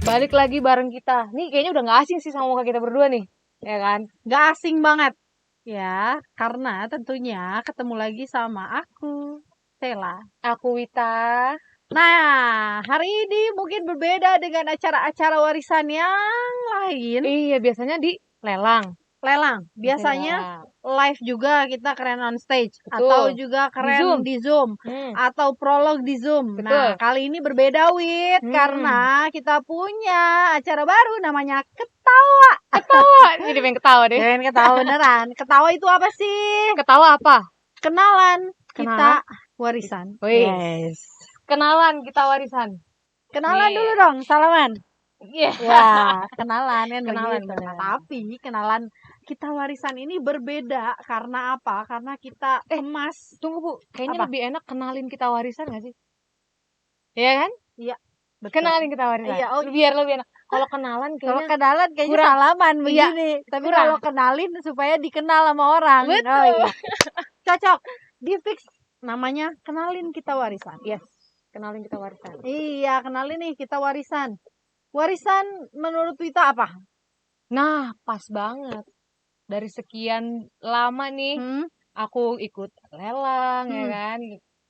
Balik lagi bareng kita. Nih kayaknya udah gak asing sih sama muka kita berdua nih. Ya kan? Gak asing banget. Ya, karena tentunya ketemu lagi sama aku, Stella. Aku Wita. Nah, hari ini mungkin berbeda dengan acara-acara warisan yang lain. Iya, biasanya di lelang. Lelang. Biasanya live juga kita keren on stage. Betul. Atau juga keren Di di Zoom. Atau prolog di Zoom. Betul. Nah, kali ini berbeda, Wit. Karena kita punya acara baru namanya Ketawa. Jadi pengen ketawa deh. Pengen ketawa beneran. Ketawa itu apa sih? Ketawa apa? Kenalan kita warisan. Yes. Kenalan kita warisan. Kenalan dulu dong, salaman. Iya. Wah, kenalan kan Kenalan begitu. bener. Tapi kenalan kita warisan ini berbeda karena apa? Karena kita kemas. Tunggu Bu, kayaknya Apa? lebih enak kenalin kita warisan gak sih? Iya kan? Iya. Betul. Kenalin kita warisan. Iya, biar lebih enak. Kalau kenalan Kalau kayaknya kenalan kayaknya kurang. salaman Iya, begini. Tapi kurang. kalau kenalin supaya dikenal sama orang. Betul. Oh, iya. Cocok. Di fix namanya kenalin kita warisan. Yes. Kenalin kita warisan. Iya, kenalin nih kita warisan. Warisan menurut Wita apa? Nah, pas banget. Dari sekian lama nih, aku ikut lelang, ya kan?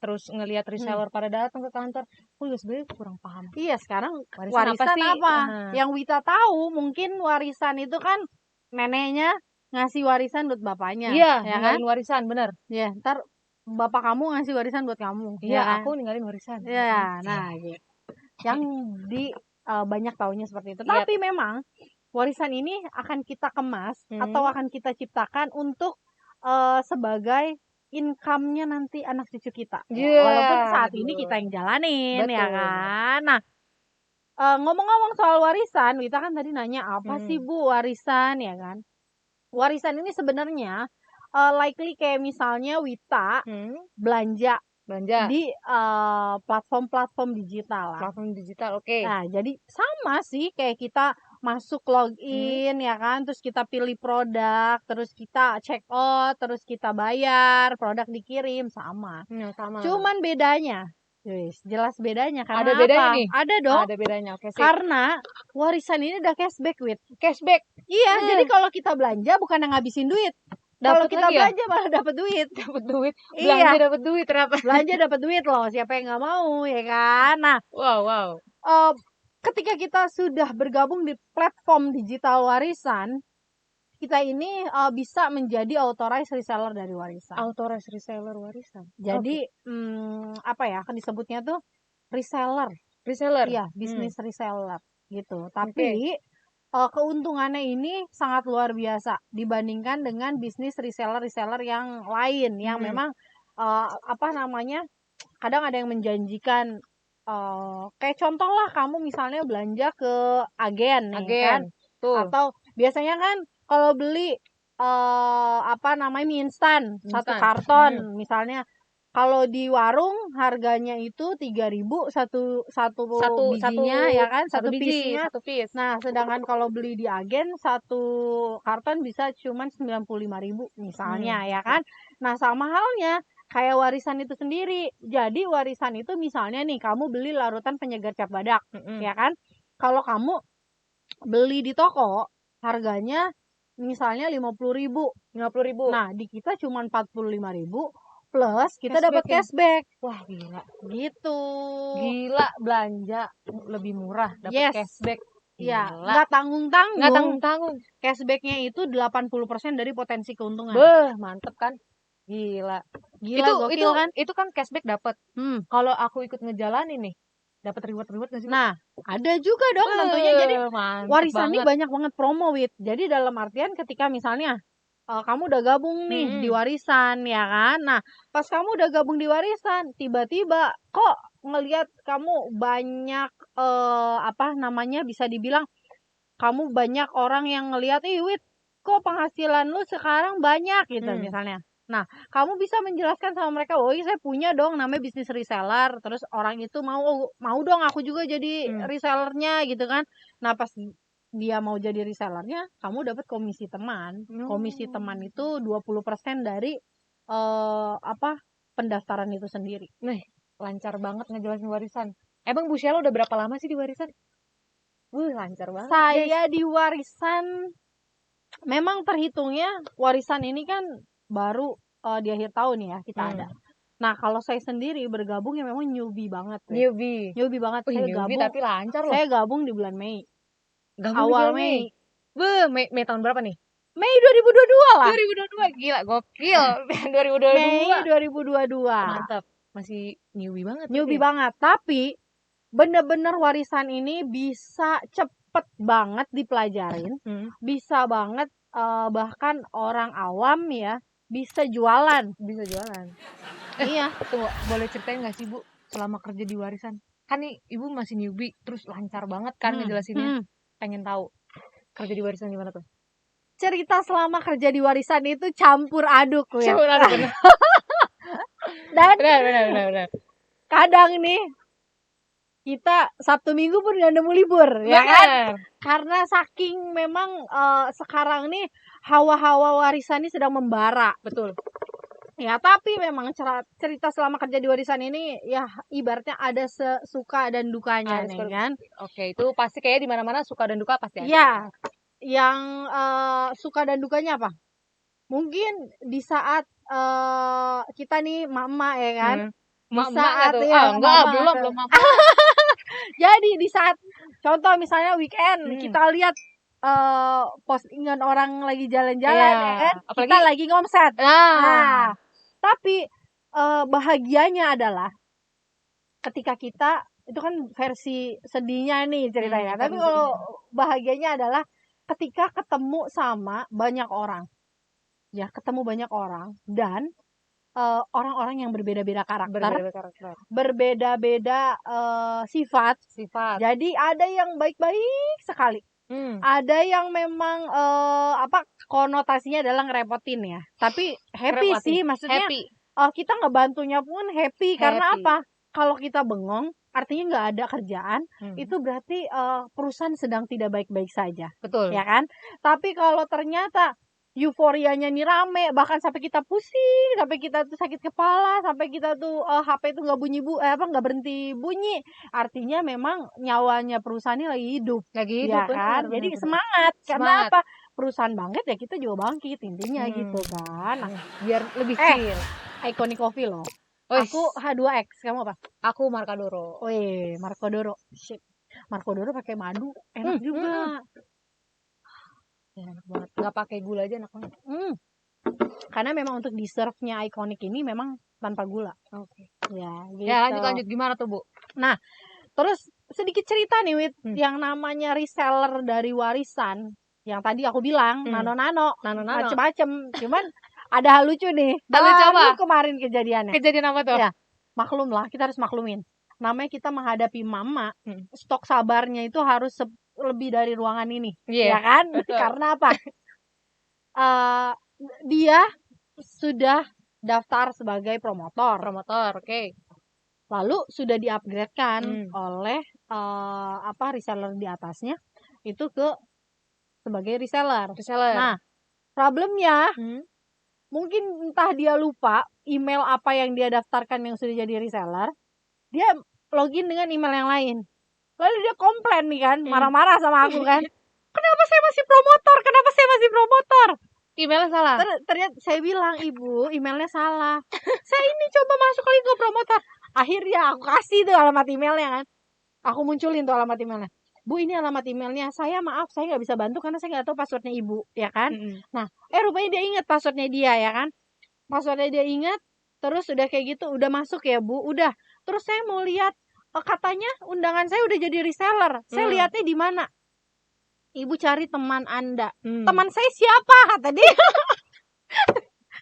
Terus ngelihat reseller pada datang ke kantor. Aku juga sebenarnya kurang paham. Iya, sekarang Warisan warisan apa apa? sih? Yang Wita tahu mungkin warisan itu kan neneknya ngasih warisan buat bapaknya. Iya, ya ninggalin kan? warisan, bener. Ya, ntar bapak kamu ngasih warisan buat kamu. Iya, ya kan? aku ninggalin warisan. Iya, nah gitu. Yang di banyak taunya seperti itu. Iya. Tapi memang warisan ini akan kita kemas atau akan kita ciptakan untuk sebagai income-nya nanti anak cucu kita. Yeah, walaupun saat ini kita yang jalanin, betul. ya kan? Nah, ngomong-ngomong soal warisan, Wita kan tadi nanya apa sih Bu warisan, ya kan? Warisan ini sebenarnya likely kayak misalnya Wita belanja di platform-platform digital lah. Platform digital, oke. Nah, jadi sama sih kayak kita masuk login, ya kan, terus kita pilih produk, terus kita check out, terus kita bayar, produk dikirim, sama. Sama. Cuman bedanya, jelas bedanya karena ada bedanya apa? nih? Ada dong. Ada bedanya, oke sih. Karena warisan ini udah cashback, Wit. Cashback? Iya, jadi kalau kita belanja bukan ngabisin duit. Kalau kita belanja malah dapat duit. Dapat duit. Belanja dapat duit ternyata. Belanja dapat duit loh. Siapa yang nggak mau, ya kan? Nah, wow. Ketika kita sudah bergabung di platform digital warisan, kita ini bisa menjadi authorized reseller dari warisan. Authorized reseller warisan. Jadi apa ya? Kan disebutnya tuh reseller. Reseller. Iya, bisnis reseller gitu. Tapi keuntungannya ini sangat luar biasa dibandingkan dengan bisnis reseller yang lain yang memang kadang ada yang menjanjikan kayak contoh lah, kamu misalnya belanja ke agen nih kan, atau biasanya kan kalau beli mie instan 1 karton misalnya, kalau di warung harganya itu 3.000 satu bijinya, ya kan, satu piece-nya. Nah, sedangkan kalau beli di agen 1 karton bisa cuman 95.000 misalnya, ya kan. Nah, sama halnya kayak warisan itu sendiri. Jadi warisan itu misalnya nih, kamu beli larutan penyegar cap badak, ya kan. Kalau kamu beli di toko harganya misalnya 50.000. Nah, di kita cuma 45.000 plus kita dapat cashback. Wah, gila. Gitu. Gila, belanja lebih murah, dapat cashback. Iya, nggak tanggung-tanggung. Cashbacknya itu 80% dari potensi keuntungan. Mantep kan? Gila, gokil kan? Itu kan cashback dapat. Kalau aku ikut ngejalanin nih, dapat reward gak sih? Nah, ada juga dong tentunya. Jadi warisan ini banyak banget promo, Wit. Jadi dalam artian ketika misalnya kamu udah gabung nih di warisan, ya kan. Nah, pas kamu udah gabung di warisan, tiba-tiba kok ngelihat kamu banyak bisa dibilang kamu banyak orang yang ngelihat, Wit, kok penghasilan lu sekarang banyak gitu misalnya. Nah, kamu bisa menjelaskan sama mereka, saya punya dong namanya bisnis reseller. Terus orang itu mau dong aku juga jadi resellernya gitu kan. Nah, pas dia mau jadi resellernya, kamu dapat komisi teman. Komisi teman itu 20% dari pendaftaran itu sendiri. Nih, lancar banget ngejelasin warisan. Emang Bu Sheila udah berapa lama sih di warisan? Lancar banget. Saya di warisan memang terhitungnya warisan ini kan baru di akhir tahun ya kita ada. Nah, kalau saya sendiri bergabung ya memang newbie banget. Newbie banget. Saya gabung tapi lancar loh. Saya gabung di bulan Mei. Awal Mei. Mei tahun berapa nih? Mei 2022 lah. 2022, gila, gokil. 2022. Mei 2022. Mantap. Masih newbie banget. Banget. Tapi bener-bener warisan ini bisa cepet banget dipelajarin. Bisa banget bahkan orang awam ya bisa jualan. Iya. Tunggu, boleh ceritain gak sih Bu selama kerja di warisan? Kan nih Ibu masih newbie, terus lancar banget kan ngejelasinnya. Pengen tahu kerja di warisan gimana tuh? Cerita selama kerja di warisan itu campur aduk ya. Dan benar. Kadang nih kita Sabtu Minggu pun gak nemu libur, ya kan? Karena saking memang sekarang nih hawa-hawa warisan ini sedang membara. Betul. Ya, tapi memang cerita selama kerja di warisan ini ya ibaratnya ada suka dan dukanya nih kan. Oke, itu pasti kayak di mana-mana suka dan duka pasti ada. Ya, yang suka dan dukanya apa? Mungkin di saat kita nih emak-emak ya kan. Di saat belum. Jadi di saat contoh misalnya weekend kita lihat postingan orang lagi jalan-jalan ya kan. Apalagi, kita lagi ngomset. Nah, tapi bahagianya adalah ketika kita itu kan versi sedihnya nih ceritanya. Tapi kalau bahagianya adalah ketika ketemu sama banyak orang. Ya, ketemu banyak orang dan orang-orang yang berbeda-beda karakter. Berbeda-beda sifat. Jadi ada yang baik-baik sekali. Ada yang memang konotasinya adalah ngerepotin ya. Tapi happy sih, maksudnya kita ngebantunya pun happy. Karena apa? Kalau kita bengong, artinya nggak ada kerjaan, itu berarti perusahaan sedang tidak baik-baik saja. Betul. Ya kan? Tapi kalau ternyata euforianya nih rame, bahkan sampai kita pusing, sampai kita tuh sakit kepala, sampai kita tuh HP itu nggak berhenti bunyi, artinya memang nyawanya perusahaan ini lagi hidup ya kan. Jadi semangat. Karena apa? Perusahaan bangkit ya kita juga bangkit intinya gitu kan. Nah, biar lebih chill. Iconic Coffee loh. Aku H2X, kamu apa? Aku Marcadoro. Marcadoro. Shit. Marcadoro pakai madu, enak juga. Ya, enak banget. Nggak pakai gula aja enak banget. Karena memang untuk dessert-nya Iconic ini memang tanpa gula. Oke. Ya, gitu. Ya, lanjut gimana tuh, Bu? Nah, terus sedikit cerita nih, Wit. Yang namanya reseller dari warisan. Yang tadi aku bilang, nano-nano. Macem-macem. Cuman ada hal lucu nih. Baru kemarin kejadiannya. Kejadian apa tuh? Ya, maklum lah. Kita harus maklumin. Namanya kita menghadapi mama. Stok sabarnya itu harus lebih dari ruangan ini, ya kan? Betul. Karena apa? Dia sudah daftar sebagai promotor, oke. Lalu sudah di-upgrade-kan oleh reseller di atasnya itu sebagai reseller. Nah, problemnya mungkin entah dia lupa email apa yang dia daftarkan yang sudah jadi reseller, dia login dengan email yang lain. Lalu dia komplain nih kan, marah-marah sama aku kan. Kenapa saya masih promotor? Emailnya salah. Ternyata saya bilang, Ibu, emailnya salah. Saya ini coba masuk lagi ke promotor. Akhirnya aku kasih tuh alamat emailnya kan. Aku munculin tuh alamat emailnya. Bu, ini alamat emailnya. Saya maaf, saya nggak bisa bantu karena saya nggak tahu passwordnya Ibu, ya kan. Nah, rupanya dia ingat passwordnya dia, ya kan. Passwordnya dia ingat. Terus udah kayak gitu, udah masuk ya Bu, udah. Terus saya mau lihat. Katanya undangan saya udah jadi reseller. Saya lihatnya di mana? Ibu cari teman Anda. Teman saya siapa? Kata dia.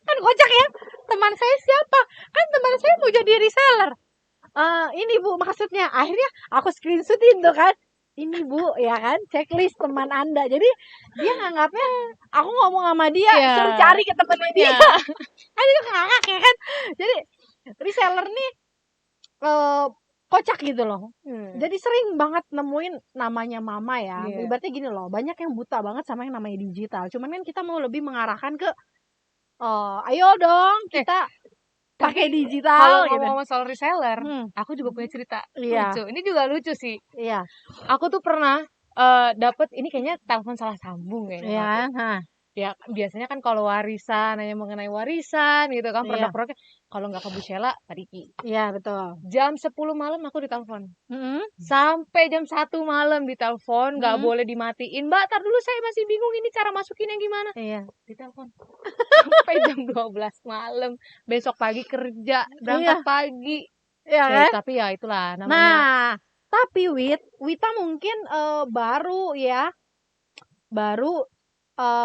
Kan kocak ya. Teman saya siapa? Kan teman saya mau jadi reseller. Ini Bu maksudnya. Akhirnya aku screenshotin tuh kan. Ini Bu ya kan. Checklist teman Anda. Jadi dia nganggapnya aku ngomong sama dia suruh cari ke temennya dia. Kan itu ngakak ya kan. Jadi reseller nih kocak gitu loh. Jadi sering banget nemuin namanya mama ya. Ibaratnya gini loh, banyak yang buta banget sama yang namanya digital. Cuman kan kita mau lebih mengarahkan ke Ayo dong kita pakai digital. Kalau ngomong soal reseller, aku juga punya cerita lucu. Ini juga lucu sih. Iya. Aku tuh pernah dapet ini kayaknya telepon salah sambung ya. Iya. Ya biasanya kan kalau warisan, nanya mengenai warisan gitu kan, produk-produknya. Kalau nggak ke Bu Sheila, Padiki. Iya betul. Jam 10 malam aku ditelepon. Sampai jam 1 malam ditelepon, nggak boleh dimatiin. Mbak, tar dulu saya masih bingung ini cara masukinnya gimana. Iya. Ditelepon. Sampai jam 12 malam. Besok pagi kerja, berangkat pagi. Iya kan? Tapi ya itulah namanya. Nah, tapi Wita mungkin baru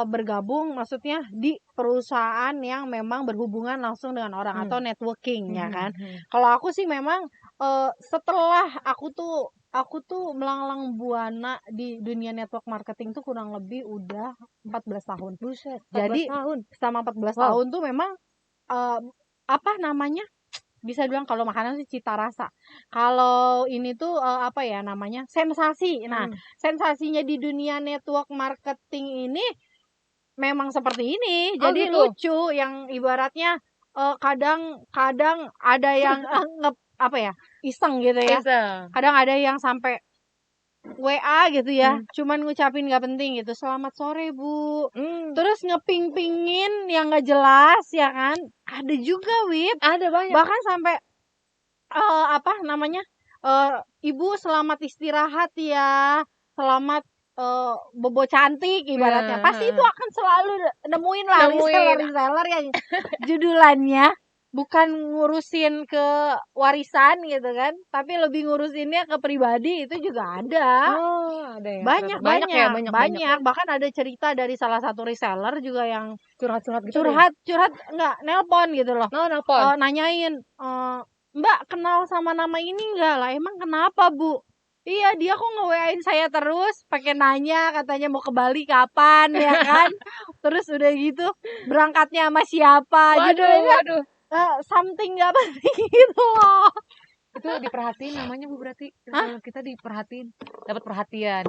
bergabung maksudnya di perusahaan yang memang berhubungan langsung dengan orang atau networking ya kan. Kalau aku sih memang setelah aku tuh melanglang buana di dunia network marketing tuh kurang lebih udah 14 tahun. Buset, 14 Jadi tahun. selama 14 tahun tuh memang bisa bilang kalau makanan sih cita rasa. Kalau ini tuh sensasi. Nah, sensasinya di dunia network marketing ini memang seperti ini. Jadi gitu. Lucu yang ibaratnya kadang ada yang iseng gitu ya. Kadang ada yang sampai WA gitu ya, cuman ngucapin gak penting gitu, selamat sore Bu, terus ngeping-pingin yang gak jelas ya kan, ada juga ada banyak, bahkan sampai Ibu selamat istirahat ya, selamat bobo cantik ibaratnya, pasti Ibu akan selalu nemuin lah reseller yang judulannya bukan ngurusin ke warisan gitu kan, tapi lebih ngurusinnya ke pribadi, itu juga ada. Ada ya. Banyak. Bahkan ada cerita dari salah satu reseller juga yang curhat enggak, nelpon gitu loh. Nelpon. Nanyain, Mbak kenal sama nama ini enggak lah? Emang kenapa Bu? Iya, dia kok nge-WA-in saya terus, pakai nanya katanya mau ke Bali kapan ya kan. Terus udah gitu berangkatnya sama siapa. Waduh. Something gak penting gitu loh. Itu diperhatiin namanya Bu, berarti kita diperhatiin, dapat perhatian,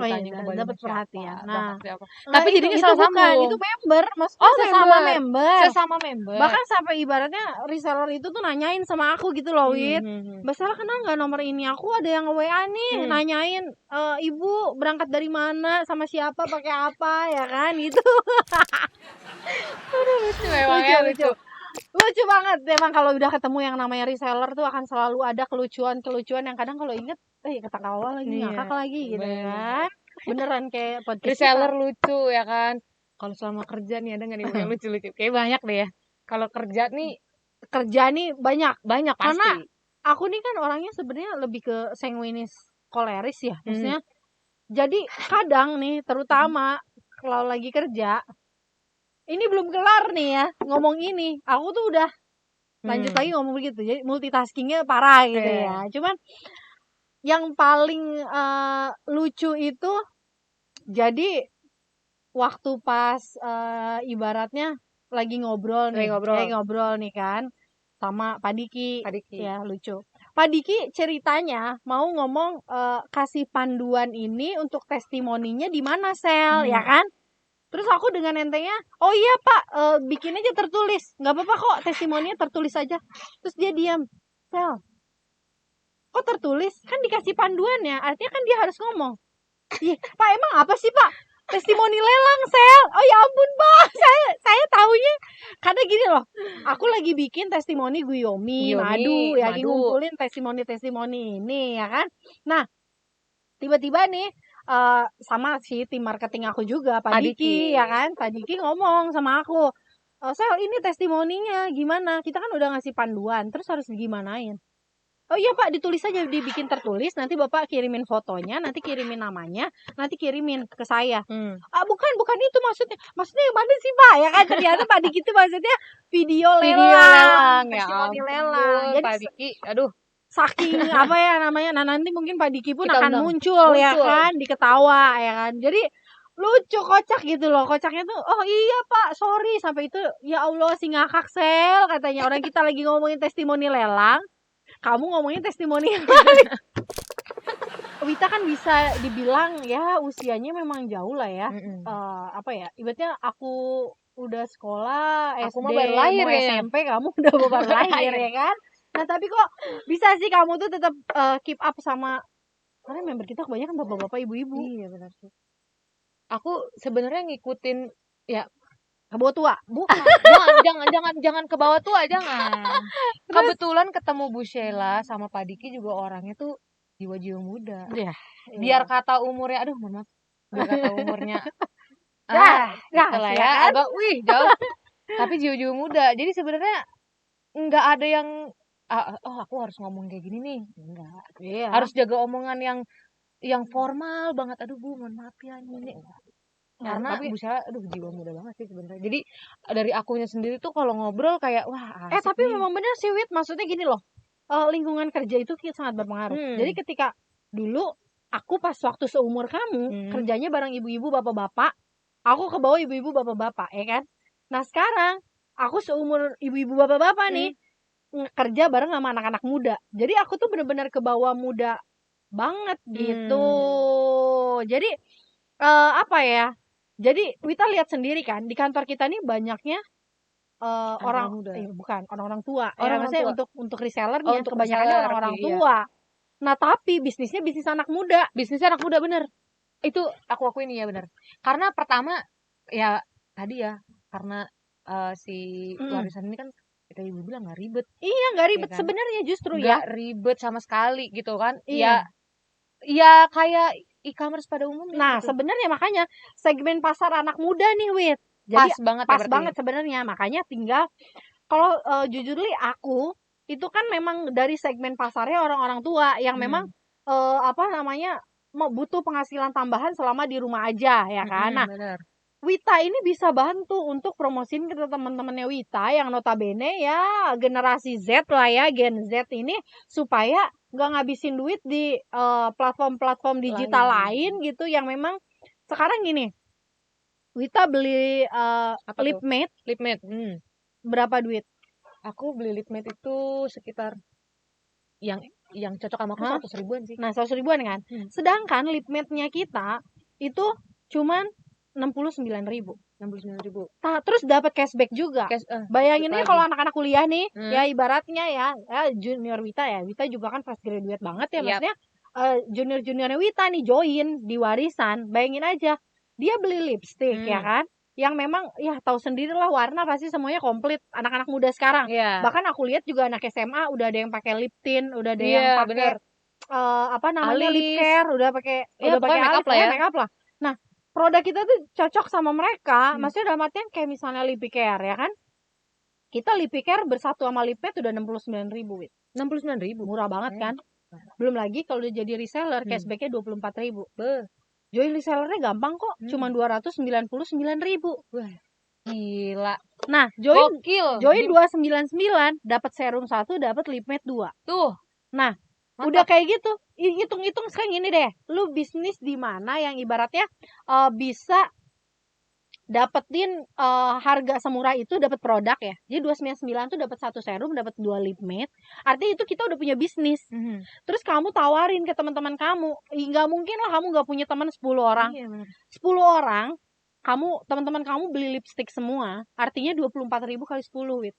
dapat perhatian. Nah, tapi jadinya salah sambung. Itu member, maksudnya sesama member. Bahkan sampai ibaratnya reseller itu tuh nanyain sama aku gitu loh, Mbak Sheila kenal nggak nomor ini? Aku ada yang WA nih, nanyain Ibu berangkat dari mana, sama siapa, pakai apa ya kan gitu. Lucu. Lucu banget emang kalau udah ketemu yang namanya reseller tuh akan selalu ada kelucuan yang kadang kalau inget ketawa lagi, ngakak lagi gitu kan. Beneran kayak podcast reseller lucu ya kan. Kalau selama kerja nih ada nggak nih yang lucu-lucu? Kayak banyak deh ya. Kalau kerja nih banyak pasti. Karena aku nih kan orangnya sebenarnya lebih ke sanguinis koleris ya, maksudnya. Jadi kadang nih terutama kalau lagi kerja, ini belum kelar nih ya ngomong ini, aku tuh udah lanjut lagi ngomong begitu, jadi multitaskingnya parah gitu ya. Cuman yang paling lucu itu jadi waktu pas ibaratnya lagi ngobrol nih kan sama Pak Diki. Ya lucu. Pak Diki ceritanya mau ngomong kasih panduan ini untuk testimoninya di mana Sel, ya kan? Terus aku dengan entengnya, oh iya Pak, bikin aja tertulis, nggak apa-apa kok, testimoninya tertulis aja. Terus dia diam, Sel, kok tertulis? Kan dikasih panduan ya, artinya kan dia harus ngomong. Iya, Pak emang apa sih Pak? Testimoni lelang Sel. Oh ya ampun Pak, saya taunya karena gini loh, aku lagi bikin testimoni Guyomi madu, lagi ngumpulin testimoni ini ya kan. Nah, tiba-tiba nih sama si tim marketing aku juga, Pak Diki ya kan. Pak Diki ngomong sama aku, Sel ini testimoninya gimana? Kita kan udah ngasih panduan, terus harus gimanain? Oh iya Pak, ditulis aja, dibikin tertulis, nanti Bapak kirimin fotonya, nanti kirimin namanya, nanti kirimin ke saya. Bukan itu maksudnya yang mana sih Pak? Ya kan ternyata Pak Diki itu maksudnya video lelang, testimoni lelang. Jadi Pak Diki, aduh. Saking nah nanti mungkin Pak Diki pun akan muncul ya kan, diketawa ya kan. Jadi lucu, kocak gitu loh. Kocaknya tuh, oh iya Pak, sorry sampai itu, ya Allah si ngakak Sel katanya, orang kita lagi ngomongin testimoni lelang, kamu ngomongin testimoni lelang. Wita kan bisa dibilang ya usianya memang jauh lah ya. Ibaratnya aku udah sekolah, Aku SD, mah baru lahir mau kayaknya. SMP kamu udah baru lahir ya kan. Nah tapi kok bisa sih kamu tuh tetap keep up sama, karena member kita kebanyakan bapak-bapak, ibu-ibu. Iya benar sih. Aku sebenarnya ngikutin ya ke bawah tua. Bukan, jangan ke bawah tua, jangan. Kebetulan ketemu Bu Sheila sama Pak Diki juga orangnya tuh jiwa-jiwa muda. Iya. Biar kata umurnya, aduh mohon maaf, biar kata umurnya itulah ya, kan? agak jauh. Tapi jiwa-jiwa muda. Jadi sebenarnya nggak ada yang aku harus ngomong kayak gini nih. Enggak. Iya. Harus jaga omongan yang formal banget. Aduh Bu, mohon maaf ya ini. Karena Bu Sheila jiwa muda banget sih sebenarnya. Jadi dari akunya sendiri tuh kalau ngobrol kayak wah asik tapi nih. memang bener sih Wit, maksudnya gini loh, lingkungan kerja itu sangat berpengaruh. Jadi ketika dulu aku pas waktu seumur kamu kerjanya bareng ibu-ibu bapak-bapak, aku ke bawah ibu-ibu bapak-bapak ya kan. Nah sekarang aku seumur ibu-ibu bapak-bapak nih kerja bareng sama anak-anak muda. Jadi aku tuh bener-bener ke bawah muda banget gitu. Jadi apa ya, jadi Wita lihat sendiri kan di kantor kita nih banyaknya orang muda. Bukan orang-orang tua. Maksudnya untuk resellernya untuk kebanyakannya orang-orang tua. Nah tapi bisnisnya bisnis anak muda. Bisnisnya anak muda bener. Itu aku akuin ya bener. Karena pertama ya tadi ya karena si warisan ini kan kita ibu bilang nggak ribet. Iya nggak ribet kan? Sebenarnya justru nggak ribet sama sekali gitu kan. Iya. Ya kayak e-commerce pada umumnya. Nah gitu. Sebenarnya makanya segmen pasar anak muda nih Wit. Jadi pas banget sebenarnya, makanya tinggal kalau jujur li aku itu kan memang dari segmen pasarnya orang-orang tua yang memang butuh penghasilan tambahan selama di rumah aja ya kan. Nah bener. Wita ini bisa bantu untuk promosiin ke teman-temannya Wita yang notabene ya generasi Z lah ya, Gen Z ini, supaya nggak ngabisin duit di platform-platform digital lain gitu yang memang sekarang gini. Wita beli lip matte. Berapa duit? Aku beli lip matte itu sekitar yang cocok sama aku 100 ribuan sih. Nah 100 ribuan kan. Sedangkan lip matte-nya kita itu cuman 69.000. Nah, terus dapat cashback juga. Bayangin aja kalau anak-anak kuliah nih, ya ibaratnya ya junior Wita ya. Wita juga kan fresh graduate banget ya, maksudnya junior-juniornya Wita nih join di warisan. Bayangin aja, dia beli lipstick ya kan, yang memang ya tahu sendirilah warna pasti semuanya komplit anak-anak muda sekarang. Bahkan aku lihat juga anak SMA udah ada yang pakai lip tint, udah ada yang pakai lip care, udah pakai makeup lah. Nah, produk kita tuh cocok sama mereka, maksudnya dalam artian kayak misalnya lip care ya kan. Kita lip care bersatu sama lip matte udah 69.000 Wit. 69.000. Murah banget kan? Belum lagi kalau udah jadi reseller cashbacknya 24.000. Join resellernya gampang kok, cuma 299.000. Wah, gila. Nah, join 299 dapat serum 1, dapat lip matte 2. Tuh. Nah, udah kayak gitu. Hitung-hitung sekarang gini deh. Lu bisnis di mana yang ibaratnya bisa dapetin harga semurah itu, dapat produk ya. Jadi 299 tuh dapat 1 serum, dapat 2 lip matte. Artinya itu kita udah punya bisnis. Terus kamu tawarin ke teman-teman kamu. Enggak mungkin lah kamu enggak punya teman 10 orang. 10 orang teman-teman kamu beli lipstick semua. Artinya 24.000 kali 10 Wit.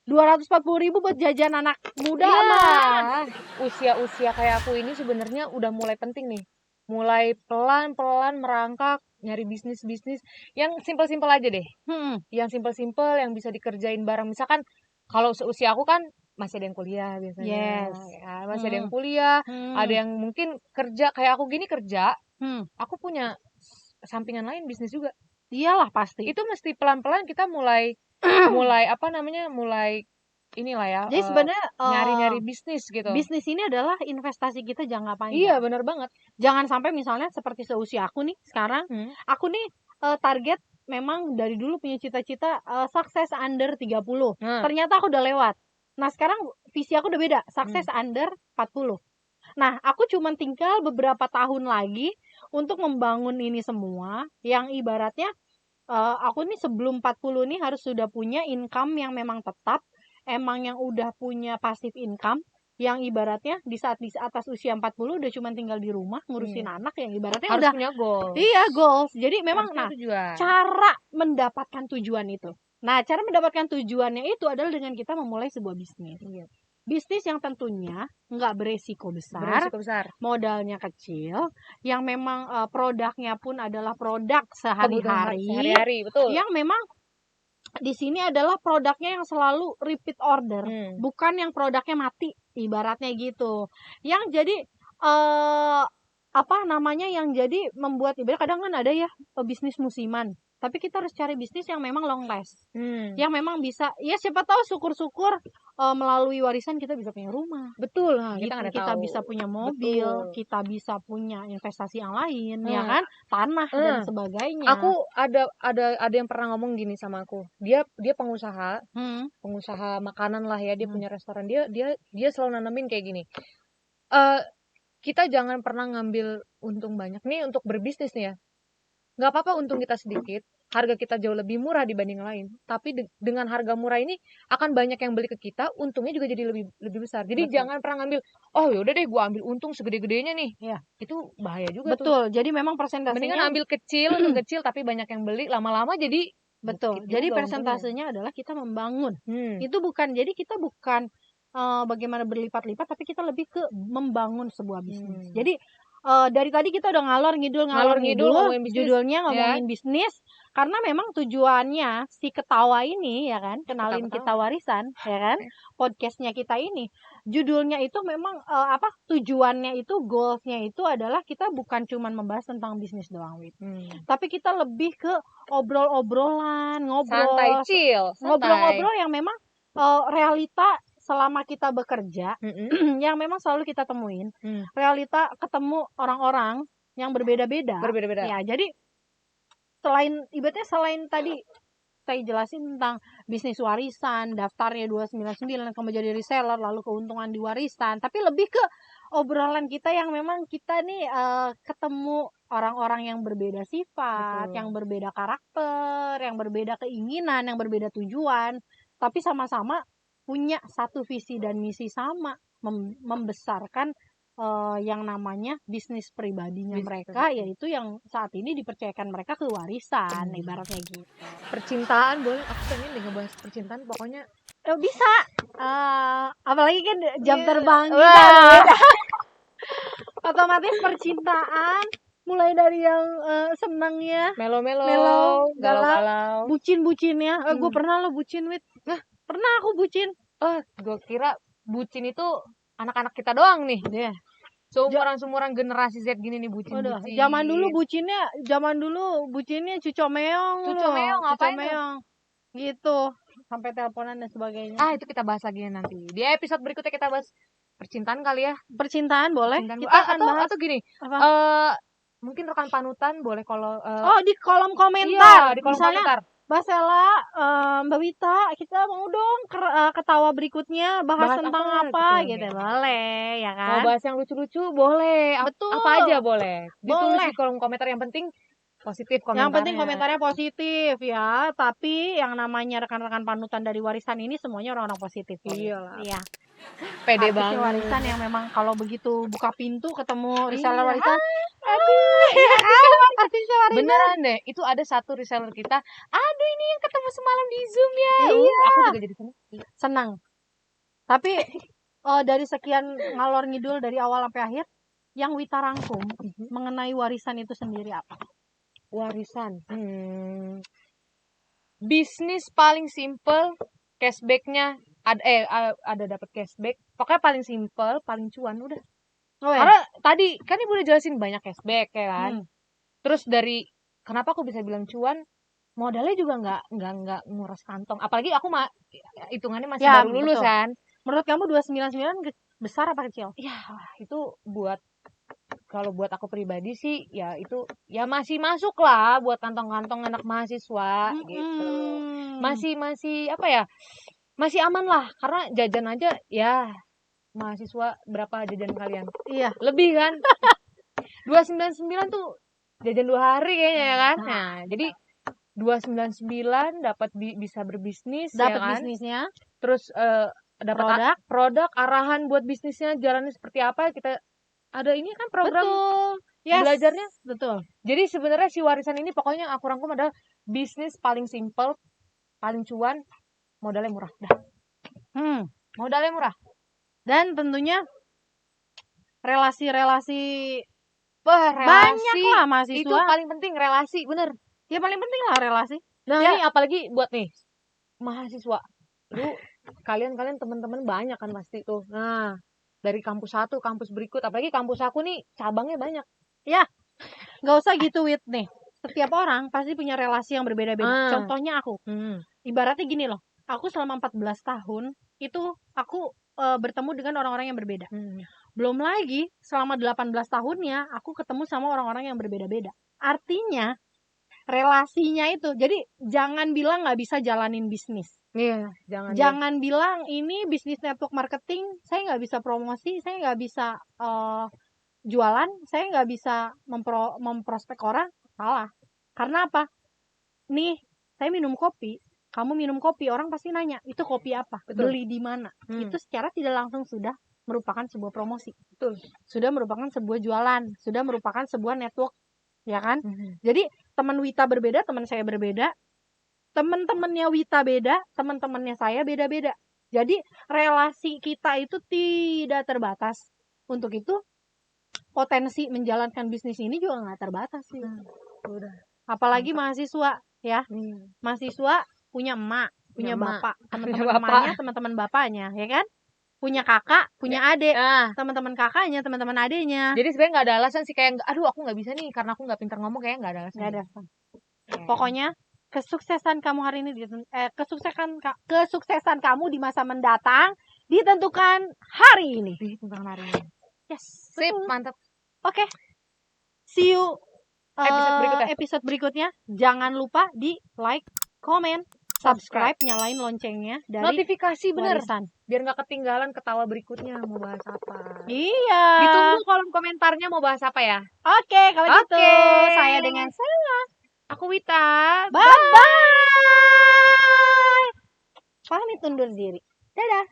240.000 buat jajan anak muda mah. Usia-usia kayak aku ini sebenarnya udah mulai penting nih. Mulai pelan-pelan merangkak nyari bisnis yang simpel-simpel aja deh. Yang simpel-simpel yang bisa dikerjain bareng. Misalkan kalau seusia aku kan masih ada yang kuliah biasanya. Ya, masih ada yang kuliah, ada yang mungkin kerja kayak aku gini kerja. Aku punya sampingan lain bisnis juga. Iyalah pasti. Itu mesti pelan-pelan kita mulai inilah ya. Jadi sebenarnya nyari-nyari bisnis gitu. Bisnis ini adalah investasi kita jangka panjang. Iya, benar banget. Jangan sampai misalnya seperti seusia aku nih sekarang, aku nih target memang dari dulu punya cita-cita sukses under 30. Ternyata aku udah lewat. Nah, sekarang visi aku udah beda, sukses under 40. Nah, aku cuman tinggal beberapa tahun lagi untuk membangun ini semua yang ibaratnya aku nih sebelum 40 nih harus sudah punya income yang memang tetap, emang yang udah punya passive income, yang ibaratnya di saat di atas usia 40 udah cuma tinggal di rumah ngurusin anak, yang ibaratnya harus udah punya goal. Iya, goals. Jadi memang tujuan. cara mendapatkan tujuan itu. Nah, cara mendapatkan tujuannya itu adalah dengan kita memulai sebuah bisnis. Iya. Bisnis yang tentunya nggak beresiko besar, modalnya kecil, yang memang produknya pun adalah produk sehari-hari, betul. Yang memang di sini adalah produknya yang selalu repeat order, bukan yang produknya mati, ibaratnya gitu. Yang jadi yang jadi membuat ibarat kadang kan ada ya bisnis musiman. Tapi kita harus cari bisnis yang memang long last. Yang memang bisa, ya siapa tahu syukur-syukur melalui warisan kita bisa punya rumah. Betul. Kita bisa punya mobil, kita bisa punya investasi yang lain, ya kan? Tanah dan sebagainya. Aku ada yang pernah ngomong gini sama aku. Dia pengusaha, pengusaha makanan lah ya, dia punya restoran. Dia selalu nanamin kayak gini. Kita jangan pernah ngambil untung banyak nih untuk berbisnis nih ya. Nggak apa-apa untung kita sedikit, harga kita jauh lebih murah dibanding lain. Tapi dengan harga murah ini akan banyak yang beli ke kita, untungnya juga jadi lebih besar. Jadi jangan pernah ngambil, oh yaudah deh gue ambil untung segede-gedenya nih. Ya. Itu bahaya juga tuh. Jadi memang persentasenya. Mendingan ambil kecil tapi banyak yang beli, lama-lama jadi. Betul. Jadi persentasenya adalah kita membangun. Itu bukan, jadi kita bukan bagaimana berlipat-lipat, tapi kita lebih ke membangun sebuah bisnis. Jadi dari tadi kita udah ngalor ngidul judulnya ngomongin bisnis, karena memang tujuannya si ketawa ini ya kan, kenalin kita warisan ya kan, podcastnya kita ini judulnya itu memang tujuannya itu, goalsnya itu adalah kita bukan cuman membahas tentang bisnis doang, tapi kita lebih ke obrolan-obrolan, santai, chill, ngobrol-ngobrol yang memang realita selama kita bekerja, yang memang selalu kita temuin, realita ketemu orang-orang yang berbeda-beda. Ya, jadi selain tadi saya jelasin tentang bisnis warisan, daftarnya 299, kamu jadi reseller, lalu keuntungan di warisan, tapi lebih ke obrolan kita yang memang kita nih ketemu orang-orang yang berbeda sifat, yang berbeda karakter, yang berbeda keinginan, yang berbeda tujuan, tapi sama-sama punya satu visi dan misi sama, membesarkan yang namanya bisnis pribadinya mereka, yaitu yang saat ini dipercayakan mereka ke warisan, ibaratnya gitu. Percintaan boleh, aku pengen deh ngebahas percintaan, pokoknya bisa, apalagi kan jam terbang kita, otomatis percintaan mulai dari yang senangnya, melo, galau, bucin-bucinnya. Gue pernah lo bucin, Wit. Pernah aku bucin. Gue kira bucin itu anak-anak kita doang nih. Seumuran generasi Z gini nih bucin. Zaman dulu bucinnya cucomeong. Ngapain gitu, sampai teleponan dan sebagainya. Itu kita bahas lagi ya nanti. Di episode berikutnya kita bahas percintaan kali ya. Percintaan boleh. Kita akan bahas. Atau gini. Mungkin rekan panutan boleh kalau di kolom komentar. Iya, di kolom komentar. Mbak Sela, Mbak Wita, kita mau dong ketawa berikutnya bahas tentang apa gitu. Boleh ya kan? Mau bahas yang lucu-lucu boleh. Betul. Apa aja boleh. Ditulis di kolom komentar, yang penting positif komentarnya. Yang penting komentarnya positif ya. Tapi yang namanya rekan-rekan panutan dari warisan ini semuanya orang-orang positif. Iya. Pede banget. Warisan yang memang kalau begitu buka pintu ketemu reseller warisan. Beneran deh, itu ada satu reseller kita. Aduh, ini yang ketemu semalam di Zoom ya. Aku juga jadi senang. Tapi dari sekian ngalor ngidul dari awal sampai akhir, yang Wita rangkum mengenai warisan itu sendiri apa? Warisan. Bisnis paling simple, cashbacknya ada dapat cashback. Pokoknya paling simple, paling cuan udah. Karena tadi kan Ibu udah jelasin banyak cashback ya kan. Terus dari kenapa aku bisa bilang cuan, modalnya juga nggak nguras kantong. Apalagi aku hitungannya masih baru lulus kan. Menurut kamu 299 besar apa kecil? Ya, itu kalau buat aku pribadi sih ya itu ya masih masuk lah buat kantong-kantong anak mahasiswa gitu. Masih apa ya? Masih aman lah, karena jajan aja ya mahasiswa berapa jajan kalian? Iya, lebih kan. 299 tuh jajan 2 hari kayaknya ya kan. Nah, jadi 299 dapat bisa berbisnis, dapat ya kan? bisnisnya. Terus dapat produk, arahan buat bisnisnya jalannya seperti apa, kita ada ini kan program belajarnya. Betul. Jadi sebenarnya si warisan ini pokoknya aku rangkum adalah bisnis paling simple, paling cuan, modalnya murah. Dah. Modalnya murah. Dan tentunya relasi-relasi banyak lah mahasiswa. Itu paling penting, relasi, bener. Ya paling penting lah relasi. Nah ini apalagi buat nih mahasiswa. Lu kalian teman-teman banyak kan pasti tuh. Nah dari kampus satu, kampus berikut, apalagi kampus aku nih cabangnya banyak. Ya nggak usah gitu Wit nih. Setiap orang pasti punya relasi yang berbeda-beda. Contohnya aku. Ibaratnya gini loh. Aku selama 14 tahun itu aku bertemu dengan orang-orang yang berbeda. Belum lagi selama 18 tahunnya aku ketemu sama orang-orang yang berbeda-beda. Artinya relasinya itu. Jadi jangan bilang nggak bisa jalanin bisnis. Iya, jangan bilang ini bisnis network marketing, saya nggak bisa promosi, saya nggak bisa jualan, saya nggak bisa memprospek orang. Salah. Karena apa? Nih, saya minum kopi. Kamu minum kopi, orang pasti nanya, itu kopi apa? Betul. Beli di mana? Itu secara tidak langsung sudah merupakan sebuah promosi. Betul. Sudah merupakan sebuah jualan, sudah merupakan sebuah network, ya kan? Jadi teman Wita berbeda, teman saya berbeda, teman-temannya Wita beda, teman-temannya saya beda-beda. Jadi relasi kita itu tidak terbatas. Untuk itu potensi menjalankan bisnis ini juga nggak terbatas sih. Udah. Apalagi mahasiswa, ya. Mahasiswa punya emak, punya bapak, teman-teman emaknya, teman-teman bapaknya, ya kan? Punya kakak, punya adik, teman-teman kakaknya, teman-teman adiknya. Jadi sebenarnya nggak ada alasan sih kayak, aduh aku nggak bisa nih karena aku nggak pintar ngomong, kayak nggak ada alasan. Nggak ada alasan. Pokoknya kesuksesan kamu hari ini kesuksesan kamu di masa mendatang ditentukan hari ini. Ditentukan hari ini. Yes. Sip, mantap. Oke. See you episode berikutnya. Jangan lupa di like, comment, subscribe, nyalain loncengnya dari notifikasi bener warisan. Biar nggak ketinggalan ketawa berikutnya mau bahas apa. Iya. Ditunggu kolom komentarnya mau bahas apa ya. Oke, kalau gitu saya dengan Sela. Aku Wita. Bye bye. Pamit undur diri. Dadah.